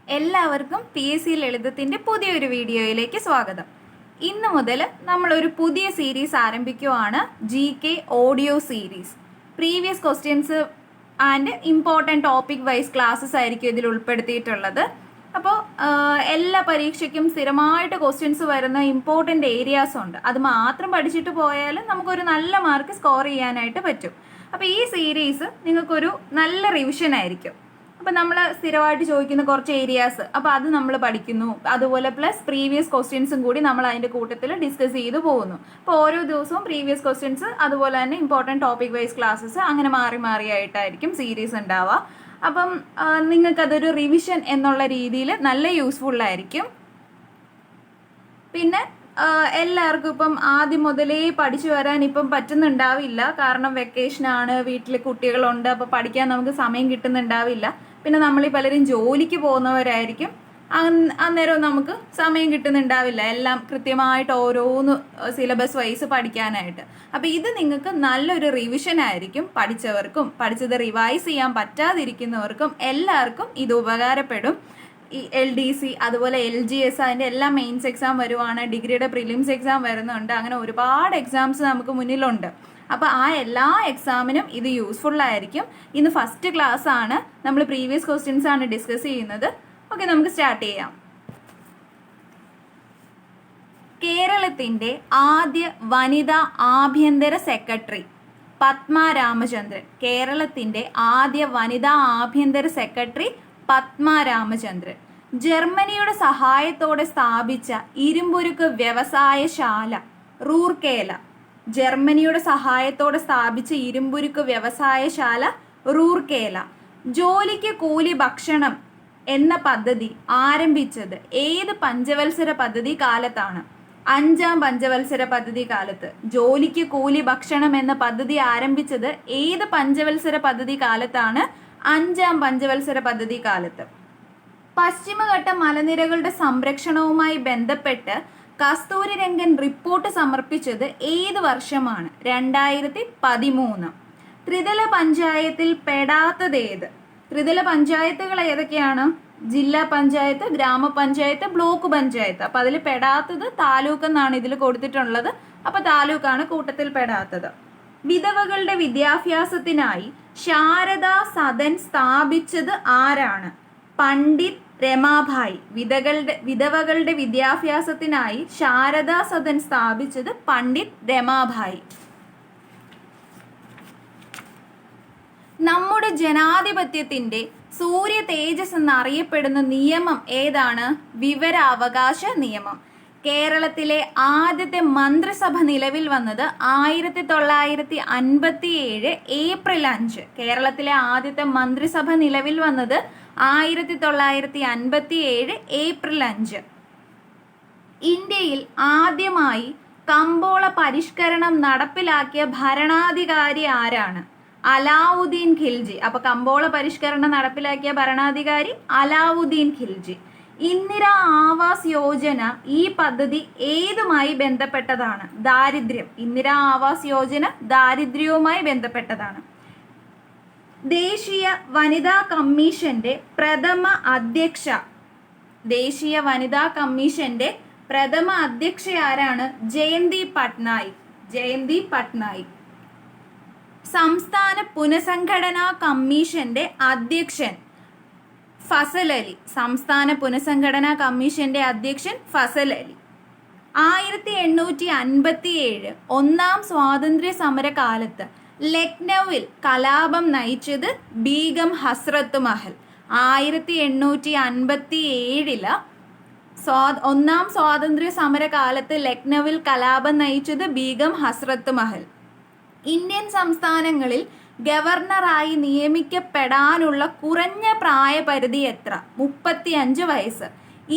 എല്ലാവർക്കും PSC ലളിതത്തിന്റെ പുതിയൊരു വീഡിയോയിലേക്ക് സ്വാഗതം. ഇന്ന് മുതൽ നമ്മളൊരു പുതിയ സീരീസ് ആരംഭിക്കുകയാണ്, GK audio series. Previous questions and important topic wise classes ആയിരിക്കും ഇതിൽ ഉൾപ്പെടുത്തിയിട്ടുള്ളത്. അപ്പോൾ എല്ലാ പരീക്ഷയ്ക്കും സ്ഥിരമായിട്ട് ക്വസ്റ്റ്യൻസ് വരുന്ന ഇമ്പോർട്ടൻ്റ് ഏരിയാസ് ഉണ്ട്. അത് മാത്രം പഠിച്ചിട്ട് പോയാലും നമുക്കൊരു നല്ല മാർക്ക് സ്കോർ ചെയ്യാനായിട്ട് പറ്റും. അപ്പോൾ ഈ സീരീസ് നിങ്ങൾക്കൊരു നല്ല റിവിഷൻ ആയിരിക്കും. അപ്പം നമ്മൾ സ്ഥിരമായിട്ട് ചോദിക്കുന്ന കുറച്ച് ഏരിയാസ്, അപ്പോൾ അത് നമ്മൾ പഠിക്കുന്നു. അതുപോലെ പ്ലസ് പ്രീവിയസ് ക്വസ്റ്റ്യൻസും കൂടി നമ്മൾ അതിൻ്റെ കൂട്ടത്തിൽ ഡിസ്കസ് ചെയ്ത് പോകുന്നു. അപ്പോൾ ഓരോ ദിവസവും പ്രീവിയസ് ക്വസ്റ്റ്യൻസ്, അതുപോലെ തന്നെ ഇമ്പോർട്ടൻറ്റ് ടോപ്പിക് വൈസ് ക്ലാസ്സസ് അങ്ങനെ മാറി മാറിയായിട്ടായിരിക്കും സീരീസ് ഉണ്ടാവുക. അപ്പം നിങ്ങൾക്കതൊരു റിവിഷൻ എന്നുള്ള രീതിയിൽ നല്ല യൂസ്ഫുള്ളായിരിക്കും. പിന്നെ എല്ലാവർക്കും ഇപ്പം ആദ്യം മുതലേ പഠിച്ചു വരാൻ ഇപ്പം പറ്റുന്നുണ്ടാവില്ല, കാരണം വെക്കേഷനാണ്, വീട്ടിൽ കുട്ടികളുണ്ട്, അപ്പോൾ പഠിക്കാൻ നമുക്ക് സമയം കിട്ടുന്നുണ്ടാവില്ല. പിന്നെ നമ്മൾ പലരും ജോലിക്ക് പോകുന്നവരായിരിക്കും, അന്നേരം നമുക്ക് സമയം കിട്ടുന്നുണ്ടാവില്ല എല്ലാം കൃത്യമായിട്ട് ഓരോന്ന് സിലബസ് വൈസ് പഠിക്കാനായിട്ട്. അപ്പോൾ ഇത് നിങ്ങൾക്ക് നല്ലൊരു റിവിഷൻ ആയിരിക്കും. പഠിച്ചവർക്കും പഠിച്ചത് റിവൈസ് ചെയ്യാൻ പറ്റാതിരിക്കുന്നവർക്കും എല്ലാവർക്കും ഇത് ഉപകാരപ്പെടും. ഈ LDC അതുപോലെ LGS അതിൻ്റെ എല്ലാം മെയിൻസ് എക്സാം വരുവാണ്, ഡിഗ്രിയുടെ പ്രിലിംസ് എക്സാം വരുന്നുണ്ട്, അങ്ങനെ ഒരുപാട് എക്സാംസ് നമുക്ക് മുന്നിലുണ്ട്. അപ്പോൾ ആ എല്ലാ എക്സാമിനും ഇത് യൂസ്ഫുള്ളായിരിക്കും. ഇന്ന് ഫസ്റ്റ് ക്ലാസ് ആണ്, നമ്മൾ പ്രീവിയസ് ക്വസ്റ്റ്യൻസ് ആണ് ഡിസ്കസ് ചെയ്യുന്നത്. ഓക്കെ, നമുക്ക് സ്റ്റാർട്ട് ചെയ്യാം. കേരളത്തിൻ്റെ ആദ്യ വനിതാ ആഭ്യന്തര സെക്രട്ടറി പത്മ രാമചന്ദ്രൻ. കേരളത്തിൻ്റെ ആദ്യ വനിതാ ആഭ്യന്തര സെക്രട്ടറി പത്മ രാമചന്ദ്രൻ. ജർമ്മനിയുടെ സഹായത്തോടെ സ്ഥാപിച്ച ഇരുമ്പുരുക്ക് വ്യവസായശാല റൂർക്കേല. ജർമ്മനിയുടെ സഹായത്തോടെ സ്ഥാപിച്ച ഇരുമ്പുരുക്ക് വ്യവസായശാല റൂർക്കേല. ജോലിക്ക് കൂലി ഭക്ഷണം എന്ന പദ്ധതി ആരംഭിച്ചത് ഏത് പഞ്ചവത്സര പദ്ധതി കാലത്താണ്? 5ാം പഞ്ചവത്സര പദ്ധതി കാലത്ത്. ജോലിക്ക് കൂലി ഭക്ഷണം എന്ന പദ്ധതി ആരംഭിച്ചത് ഏത് പഞ്ചവത്സര പദ്ധതി കാലത്താണ്? 5ാം പഞ്ചവത്സര പദ്ധതി കാലത്ത്. പശ്ചിമഘട്ട മലനിരകളുടെ സംരക്ഷണവുമായി ബന്ധപ്പെട്ട് കസ്തൂരിരംഗൻ റിപ്പോർട്ട് സമർപ്പിച്ചത് ഏത് വർഷമാണ്? 2013. ത്രിതല പഞ്ചായത്തിൽ പെടാത്തതേത്? ത്രിതല പഞ്ചായത്തുകൾ ഏതൊക്കെയാണ്? ജില്ലാ പഞ്ചായത്ത്, ഗ്രാമപഞ്ചായത്ത്, ബ്ലോക്ക് പഞ്ചായത്ത്. അപ്പം അതിൽ പെടാത്തത് താലൂക്ക് എന്നാണ് ഇതിൽ കൊടുത്തിട്ടുള്ളത്. അപ്പം താലൂക്കാണ് കൂട്ടത്തിൽ പെടാത്തത്. വിധവകളുടെ വിദ്യാഭ്യാസത്തിനായി ശാരദാ സദൻ സ്ഥാപിച്ചത് ആരാണ്? പണ്ഡിറ്റ് രമാഭായി. വിധവകളുടെ വിദ്യാഭ്യാസത്തിനായി ശാരദാ സദൻ സ്ഥാപിച്ചത് പണ്ഡിറ്റ് രമാഭായി. നമ്മുടെ ജനാധിപത്യത്തിന്റെ സൂര്യ തേജസ് എന്നറിയപ്പെടുന്ന നിയമം ഏതാണ്? വിവരാവകാശ നിയമം. കേരളത്തിലെ ആദ്യത്തെ മന്ത്രിസഭ നിലവിൽ വന്നത് 1957 ഏപ്രിൽ 5. കേരളത്തിലെ ആദ്യത്തെ മന്ത്രിസഭ നിലവിൽ വന്നത് 1957 ഏപ്രിൽ 5. ഇന്ത്യയിൽ ആദ്യമായി കമ്പോള പരിഷ്കരണം നടപ്പിലാക്കിയ ഭരണാധികാരി ആരാണ്? അലാവുദ്ദീൻ ഖിൽജി. അപ്പൊ കമ്പോള പരിഷ്കരണം നടപ്പിലാക്കിയ ഭരണാധികാരി അലാവുദ്ദീൻ ഖിൽജി. ഇന്ദിരാ ആവാസ് യോജന ഈ പദ്ധതി ഏതുമായി ബന്ധപ്പെട്ടതാണ്? ദാരിദ്ര്യം. ഇന്ദിരാ ആവാസ് യോജന ദാരിദ്ര്യവുമായി ബന്ധപ്പെട്ടതാണ്. ദേശീയ വനിതാ കമ്മീഷന്റെ പ്രഥമ അധ്യക്ഷ. ദേശീയ വനിതാ കമ്മീഷന്റെ പ്രഥമ അധ്യക്ഷ ആരാണ്? ജയന്തി പട്നായിക്. ജയന്തി പട്നായിക്. സംസ്ഥാന പുനഃസംഘടനാ കമ്മീഷന്റെ അധ്യക്ഷൻ ഫസൽ അലി. സംസ്ഥാന പുനഃസംഘടനാ കമ്മീഷന്റെ അധ്യക്ഷൻ ഫസൽ അലി. 1857 ഒന്നാം സ്വാതന്ത്ര്യ സമര കാലത്ത് ലക്നൌവിൽ കലാപം നയിച്ചത് ബീഗം ഹസ്രത്ത് മഹൽ. 1857 ഒന്നാം സ്വാതന്ത്ര്യ സമര കാലത്ത് ലക്നൌവിൽ കലാപം നയിച്ചത് ബീഗം ഹസ്രത്ത് മഹൽ. ഇന്ത്യൻ സംസ്ഥാനങ്ങളിൽ ഗവർണറായി നിയമിക്കപ്പെടാനുള്ള കുറഞ്ഞ പ്രായപരിധി എത്ര? 35 വയസ്സ്.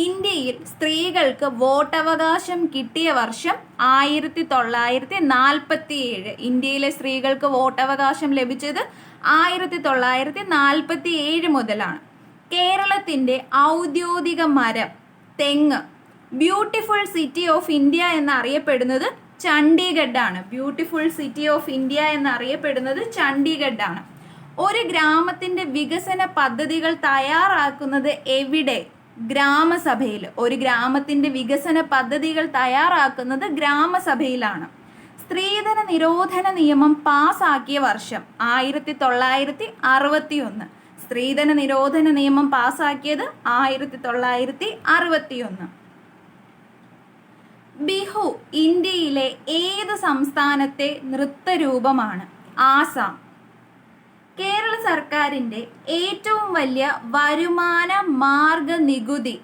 ഇന്ത്യയിൽ സ്ത്രീകൾക്ക് വോട്ടവകാശം കിട്ടിയ വർഷം 1947. ഇന്ത്യയിലെ സ്ത്രീകൾക്ക് വോട്ടവകാശം ലഭിച്ചത് 1947 മുതലാണ്. കേരളത്തിൻ്റെ ഔദ്യോഗിക മരം തെങ്ങ്. ബ്യൂട്ടിഫുൾ സിറ്റി ഓഫ് ഇന്ത്യ എന്നറിയപ്പെടുന്നത് ചണ്ഡീഗഡ് ആണ്. ബ്യൂട്ടിഫുൾ സിറ്റി ഓഫ് ഇന്ത്യ എന്നറിയപ്പെടുന്നത് ചണ്ഡീഗഡ് ആണ്. ഒരു ഗ്രാമത്തിന്റെ വികസന പദ്ധതികൾ തയ്യാറാക്കുന്നത് എവിടെ? ഗ്രാമസഭയിൽ. ഒരു ഗ്രാമത്തിന്റെ വികസന പദ്ധതികൾ തയ്യാറാക്കുന്നത് ഗ്രാമസഭയിലാണ്. സ്ത്രീധന നിരോധന നിയമം പാസാക്കിയ വർഷം 1961. സ്ത്രീധന നിരോധന നിയമം പാസാക്കിയത് 1961. ബിഹു ഇന്ത്യയിലെ ഏത് സംസ്ഥാനത്തെ നൃത്തരൂപമാണ്? ആസാം. കേരള സർക്കാരിൻ്റെ ഏറ്റവും വലിയ വരുമാന മാർഗ നികുതി,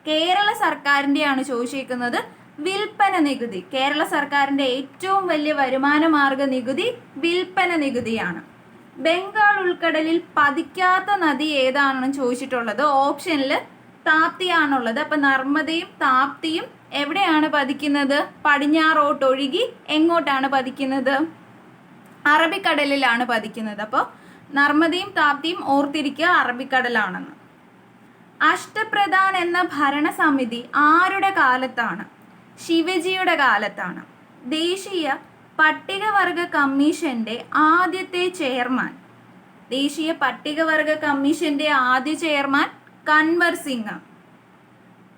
കേരള സർക്കാരിൻ്റെയാണ് ചോദിച്ചിരിക്കുന്നത്, വിൽപ്പന നികുതി. കേരള സർക്കാരിൻ്റെ ഏറ്റവും വലിയ വരുമാന മാർഗ നികുതി വിൽപ്പന നികുതിയാണ്. ബംഗാൾ ഉൾക്കടലിൽ പതിക്കാത്ത നദി ഏതാണെന്ന് ചോദിച്ചിട്ടുള്ളത്. ഓപ്ഷനിൽ താപ്തിയാണുള്ളത്. അപ്പം നർമ്മദയും താപ്തിയും എവിടെയാണ് പതിക്കുന്നത്? പടിഞ്ഞാറോട്ടൊഴുകി എങ്ങോട്ടാണ് പതിക്കുന്നത്? അറബിക്കടലിലാണ് പതിക്കുന്നത്. അപ്പോൾ നർമ്മദയും താപ്തിയും ഓർത്തിരിക്കുക, അറബിക്കടലാണെന്ന്. അഷ്ടപ്രധാൻ എന്ന ഭരണസമിതി ആരുടെ കാലത്താണ്? ശിവജിയുടെ കാലത്താണ്. ദേശീയ പട്ടികവർഗ കമ്മീഷന്റെ ആദ്യത്തെ ചെയർമാൻ, ദേശീയ പട്ടികവർഗ കമ്മീഷന്റെ ആദ്യ ചെയർമാൻ കൻവർ സിംഗ്.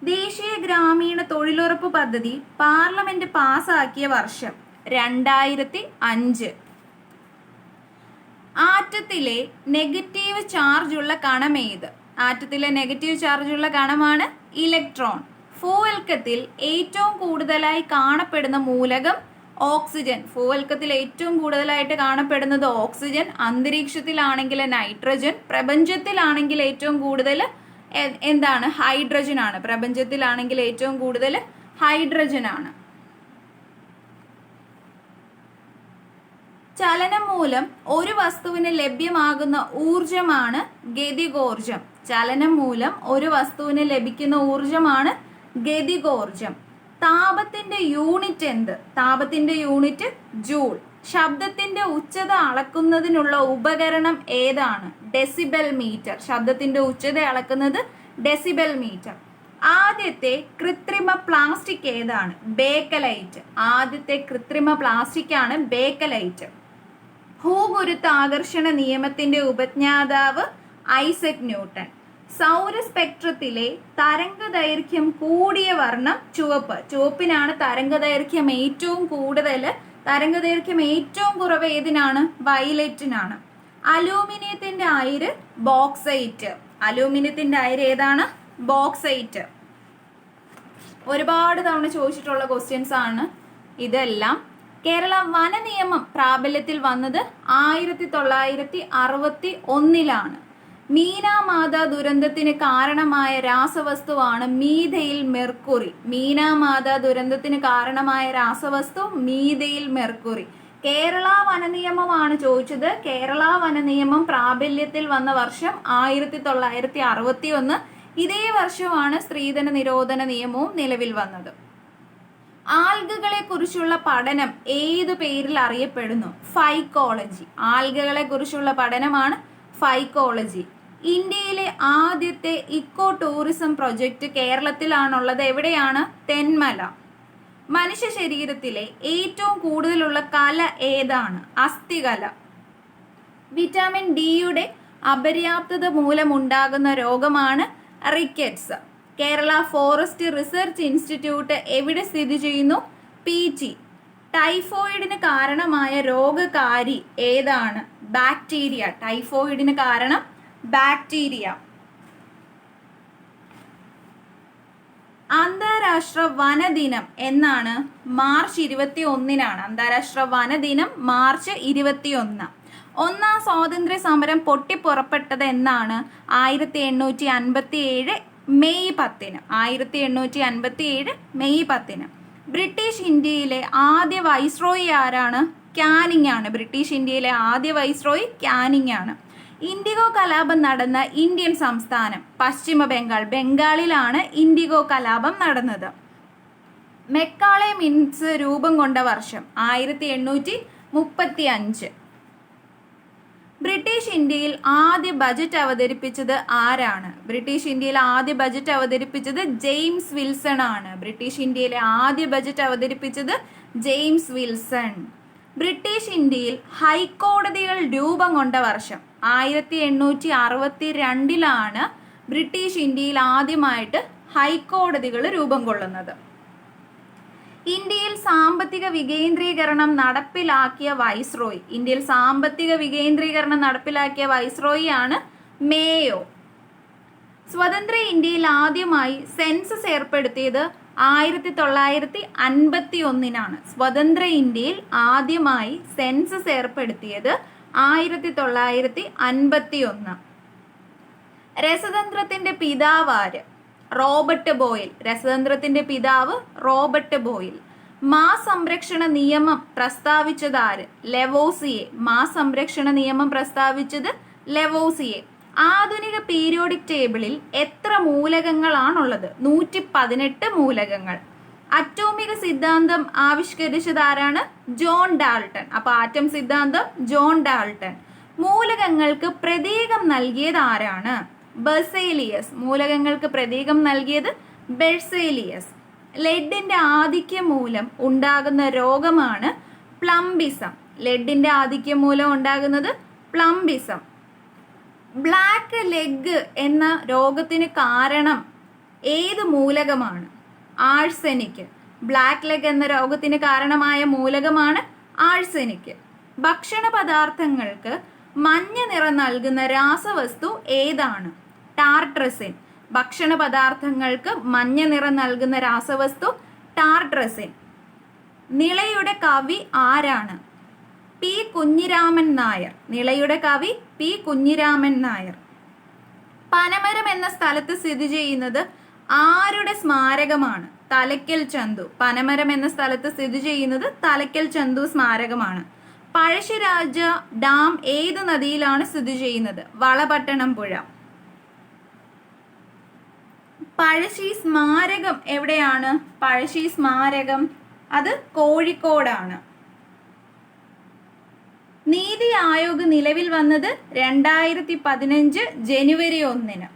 ദേശീയ ഗ്രാമീണ തൊഴിലുറപ്പ് പദ്ധതി പാർലമെന്റ് പാസാക്കിയ വർഷം 2005. ആറ്റത്തിലെ നെഗറ്റീവ് ചാർജുള്ള കണമേത്? ആറ്റത്തിലെ നെഗറ്റീവ് ചാർജുള്ള കണമാണ് ഇലക്ട്രോൺ. ഭൂവൽക്കത്തിൽ ഏറ്റവും കൂടുതലായി കാണപ്പെടുന്ന മൂലകം ഓക്സിജൻ. ഭൂവൽക്കത്തിൽ ഏറ്റവും കൂടുതലായിട്ട് കാണപ്പെടുന്നത് ഓക്സിജൻ. അന്തരീക്ഷത്തിലാണെങ്കിൽ നൈട്രജൻ. പ്രപഞ്ചത്തിലാണെങ്കിൽ ഏറ്റവും കൂടുതൽ എന്താണ്? ഹൈഡ്രജൻ ആണ്. പ്രപഞ്ചത്തിലാണെങ്കിൽ ഏറ്റവും കൂടുതൽ ഹൈഡ്രജൻ ആണ്. ചലനം മൂലം ഒരു വസ്തുവിന് ലഭ്യമാകുന്ന ഊർജമാണ് ഗതികോർജം. ചലനം മൂലം ഒരു വസ്തുവിന് ലഭിക്കുന്ന ഊർജമാണ് ഗതികോർജം. താപത്തിന്റെ യൂണിറ്റ് എന്ത്? താപത്തിന്റെ യൂണിറ്റ് ജൂൾ. ശബ്ദത്തിന്റെ ഉച്ചത അളക്കുന്നതിനുള്ള ഉപകരണം ഏതാണ്? Decibel meter. ശബ്ദത്തിന്റെ ഉച്ചത അളക്കുന്നത് ഡെസിബൽ മീറ്റർ. ആദ്യത്തെ കൃത്രിമ പ്ലാസ്റ്റിക് ഏതാണ്? ബേക്കലൈറ്റ്. ആദ്യത്തെ കൃത്രിമ പ്ലാസ്റ്റിക് ആണ് ബേക്കലൈറ്റ്. ഭൂഗുരുത്വാകർഷണ നിയമത്തിന്റെ ഉപജ്ഞാതാവ് ഐസക് ന്യൂട്ടൺ. സൗര സ്പെക്ട്രത്തിലെ തരംഗദൈർഘ്യം കൂടിയ വർണ്ണം ചുവപ്പ്. ചുവപ്പിനാണ് തരംഗദൈർഘ്യം ഏറ്റവും കൂടുതൽ. തരംഗദൈർഘ്യം ഏറ്റവും കുറവ് ഏതിനാണ്? വയലറ്റിനാണ്. അലൂമിനിയത്തിന്റെ അയിര് ബോക്സൈറ്റ്. അലൂമിനിയത്തിന്റെ അയിര് ഏതാണ്? ബോക്സൈറ്റ്. ഒരുപാട് തവണ ചോദിച്ചിട്ടുള്ള ക്വസ്റ്റ്യൻസ് ആണ് ഇതെല്ലാം. കേരള വന നിയമം പ്രാബല്യത്തിൽ വന്നത് 1961. മീനാമാത ദുരന്തത്തിന് കാരണമായ രാസവസ്തുവാണ് മീഥൈൽ മെർക്കുറി. മീനാമാത ദുരന്തത്തിന് കാരണമായ രാസവസ്തു മീഥൈൽ മെർക്കുറി. കേരള വന നിയമമാണ് ചോദിച്ചത്. കേരള വന നിയമം പ്രാബല്യത്തിൽ വന്ന വർഷം 1961. ഇതേ വർഷമാണ് സ്ത്രീധന നിരോധന നിയമവും നിലവിൽ വന്നത്. ആൽഗകളെ കുറിച്ചുള്ള പഠനം ഏതു പേരിൽ അറിയപ്പെടുന്നു? ഫൈക്കോളജി. ആൽഗകളെ കുറിച്ചുള്ള പഠനമാണ് ഫൈക്കോളജി. ഇന്ത്യയിലെ ആദ്യത്തെ ഇക്കോ ടൂറിസം പ്രൊജക്ട് കേരളത്തിലാണുള്ളത്. എവിടെയാണ്? തെന്മല. മനുഷ്യ ശരീരത്തിലെ ഏറ്റവും കൂടുതലുള്ള കല ഏതാണ്? അസ്ഥികല. വിറ്റാമിൻ ഡിയുടെ അപര്യാപ്തത മൂലമുണ്ടാകുന്ന രോഗമാണ് rickets. Kerala forest research institute എവിടെ സ്ഥിതി ചെയ്യുന്നു? പീച്ചി. ടൈഫോയിഡിന് കാരണമായ രോഗകാരി ഏതാണ്? ബാക്ടീരിയ. ടൈഫോയിഡിന് കാരണം ബാക്ടീരിയ. അന്താരാഷ്ട്ര വനദിനം എന്നാണ്? മാർച്ച് 21. അന്താരാഷ്ട്ര വനദിനം മാർച്ച് 21. ഒന്നാം സ്വാതന്ത്ര്യ സമരം പൊട്ടിപ്പുറപ്പെട്ടത് എന്നാണ്? 1857 മെയ് 10. 1857 മെയ് 10. ബ്രിട്ടീഷ് ഇന്ത്യയിലെ ആദ്യ വൈസ്രോയി ആരാണ്? കാനിങ് ആണ്. ബ്രിട്ടീഷ് ഇന്ത്യയിലെ ആദ്യ വൈസ്രോയി കാനിങ് ആണ്. ഇൻഡിഗോ കലാപം നടന്ന ഇന്ത്യൻ സംസ്ഥാനം? പശ്ചിമ ബംഗാൾ. ബംഗാളിലാണ് ഇൻഡിഗോ കലാപം നടന്നത്. മെക്കാളെ മിൻസ് രൂപം കൊണ്ട വർഷം? 1835. ബ്രിട്ടീഷ് ഇന്ത്യയിൽ ആദ്യ ബജറ്റ് അവതരിപ്പിച്ചത് ആരാണ്? ബ്രിട്ടീഷ് ഇന്ത്യയിൽ ആദ്യ ബജറ്റ് അവതരിപ്പിച്ചത് ജെയിംസ് വിൽസൺ ആണ്. ബ്രിട്ടീഷ് ഇന്ത്യയിലെ ആദ്യ ബജറ്റ് അവതരിപ്പിച്ചത് ജെയിംസ് വിൽസൺ. ബ്രിട്ടീഷ് ഇന്ത്യയിൽ ഹൈക്കോടതികൾ രൂപം കൊണ്ട വർഷം? 1862 ബ്രിട്ടീഷ് ഇന്ത്യയിൽ ആദ്യമായിട്ട് ഹൈക്കോടതികൾ രൂപം കൊള്ളുന്നത്? ഇന്ത്യയിൽ സാമ്പത്തിക വികേന്ദ്രീകരണം നടപ്പിലാക്കിയ വൈസ്രോയി. ഇന്ത്യയിൽ സാമ്പത്തിക വികേന്ദ്രീകരണം നടപ്പിലാക്കിയ വൈസ്രോയി ആണ് മേയോ. സ്വതന്ത്ര ഇന്ത്യയിൽ ആദ്യമായി സെൻസസ് ഏർപ്പെടുത്തിയത് 1951 സ്വതന്ത്ര ഇന്ത്യയിൽ ആദ്യമായി സെൻസസ് ഏർപ്പെടുത്തിയത് 1951. രസതന്ത്രത്തിന്റെ പിതാവ് ആര്? Robert Boyle. രസതന്ത്രത്തിന്റെ പിതാവ് റോബർട്ട് ബോയിൽ. മാസംരക്ഷണ നിയമം പ്രസ്താവിച്ചത് ആര്? ലെവോസിയെ. മാസംരക്ഷണ നിയമം പ്രസ്താവിച്ചത് ലെവോസിയെ. ആധുനിക പീരിയോഡിക് ടേബിളിൽ എത്ര മൂലകങ്ങളാണുള്ളത്? 118 മൂലകങ്ങൾ. അറ്റോമിക സിദ്ധാന്തം ആവിഷ്കരിച്ചത് ആരാണ്? John Dalton. അപ്പൊ ആറ്റം സിദ്ധാന്തം ജോൺ ഡാൾട്ടൺ. മൂലകങ്ങൾക്ക് പ്രതീകം നൽകിയത് ആരാണ്? ബെർസേലിയസ്. മൂലകങ്ങൾക്ക് പ്രതീകം നൽകിയത് ബെർസേലിയസ്. ലെഡിന്റെ ആധിക്യം മൂലം ഉണ്ടാകുന്ന രോഗമാണ് പ്ലംബിസം. ലെഡിന്റെ ആധിക്യം മൂലം ഉണ്ടാകുന്നത് പ്ലംബിസം. ബ്ലാക്ക് ലെഗ് എന്ന രോഗത്തിന് കാരണം ഏത് മൂലകമാണ്? ആഴ്സനിക്. ബ്ലാക്ക് ലെഗ് എന്ന രോഗത്തിന് കാരണമായ മൂലകമാണ് ആഴ്സനിക്. ഭക്ഷണ പദാർത്ഥങ്ങൾക്ക് മഞ്ഞ നിറം നൽകുന്ന രാസവസ്തു ഏതാണ്? ടാർട്രസിൻ. ഭക്ഷണ പദാർത്ഥങ്ങൾക്ക് മഞ്ഞ നിറം നൽകുന്ന രാസവസ്തു ടാർട്രസിൻ. നിളയുടെ കവി ആരാണ്? പി കുഞ്ഞിരാമൻ നായർ. നിളയുടെ കവി പി കുഞ്ഞിരാമൻ നായർ. പനമരം എന്ന സ്ഥലത്ത് സ്ഥിതി ചെയ്യുന്നത് ആരുടെ സ്മാരകമാണ്? തലയ്ക്കൽ ചന്തു. പനമരം എന്ന സ്ഥലത്ത് സ്ഥിതി ചെയ്യുന്നത് തലയ്ക്കൽ ചന്തു സ്മാരകമാണ്. പഴശ്ശിരാജ ഡാം ഏത് നദിയിലാണ് സ്ഥിതി ചെയ്യുന്നത്? വളപട്ടണം പുഴ. പഴശ്ശി സ്മാരകം എവിടെയാണ്? പഴശ്ശി സ്മാരകം അത് കോഴിക്കോടാണ്. നീതി ആയോഗ് നിലവിൽ വന്നത് 2015 ജനുവരി 1.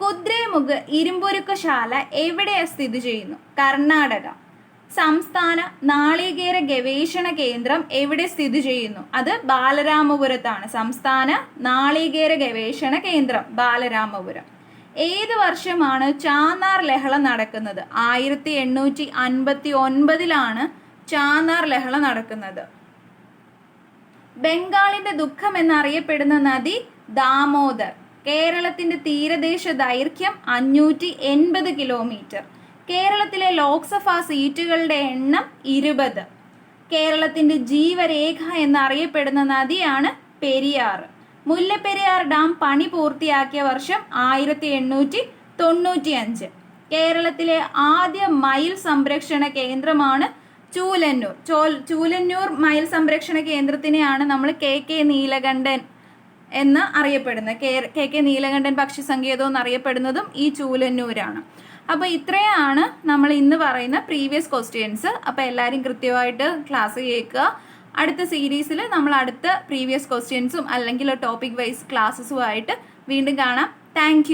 കുദ്രേമുഖ് ഇരുമ്പുരുക്കശാല എവിടെ സ്ഥിതി ചെയ്യുന്നു? കർണാടക. സംസ്ഥാന നാളികേര ഗവേഷണ കേന്ദ്രം എവിടെ സ്ഥിതി ചെയ്യുന്നു? അത് ബാലരാമപുരത്താണ്. സംസ്ഥാന നാളികേര ഗവേഷണ കേന്ദ്രം ബാലരാമപുരം. ഏത് വർഷമാണ് ചാന്നാർ ലഹള നടക്കുന്നത്? 1859 ചാന്നാർ ലഹള നടക്കുന്നത്. ബംഗാളിന്റെ ദുഃഖം എന്നറിയപ്പെടുന്ന നദി ദാമോദർ. കേരളത്തിന്റെ തീരദേശ ദൈർഘ്യം 580 കിലോമീറ്റർ. കേരളത്തിലെ ലോക്സഭാ സീറ്റുകളുടെ എണ്ണം 20. കേരളത്തിന്റെ ജീവരേഖ എന്നറിയപ്പെടുന്ന നദിയാണ് പെരിയാർ. മുല്ലപ്പെരിയാർ ഡാം പണി പൂർത്തിയാക്കിയ വർഷം 1895. കേരളത്തിലെ ആദ്യ മയിൽ സംരക്ഷണ കേന്ദ്രമാണ് ചൂലന്നൂർ. ചൂലന്നൂർ മയിൽ സംരക്ഷണ കേന്ദ്രത്തിനെയാണ് നമ്മൾ KK നീലകണ്ഠൻ എന്ന് അറിയപ്പെടുന്നത്. KK നീലകണ്ഠൻ പക്ഷി സങ്കേതം എന്നറിയപ്പെടുന്നതും ഈ ചൂലന്നൂരാണ്. അപ്പോൾ ഇത്രയാണ് നമ്മൾ ഇന്ന് പറയുന്ന പ്രീവിയസ് ക്വസ്റ്റ്യൻസ്. അപ്പോൾ എല്ലാവരും കൃത്യമായിട്ട് ക്ലാസ് കേൾക്കുക. അടുത്ത സീരീസിൽ നമ്മൾ അടുത്ത പ്രീവിയസ് ക്വസ്റ്റ്യൻസും അല്ലെങ്കിൽ ടോപ്പിക് വൈസ് ക്ലാസ്സസുമായിട്ട് വീണ്ടും കാണാം. താങ്ക്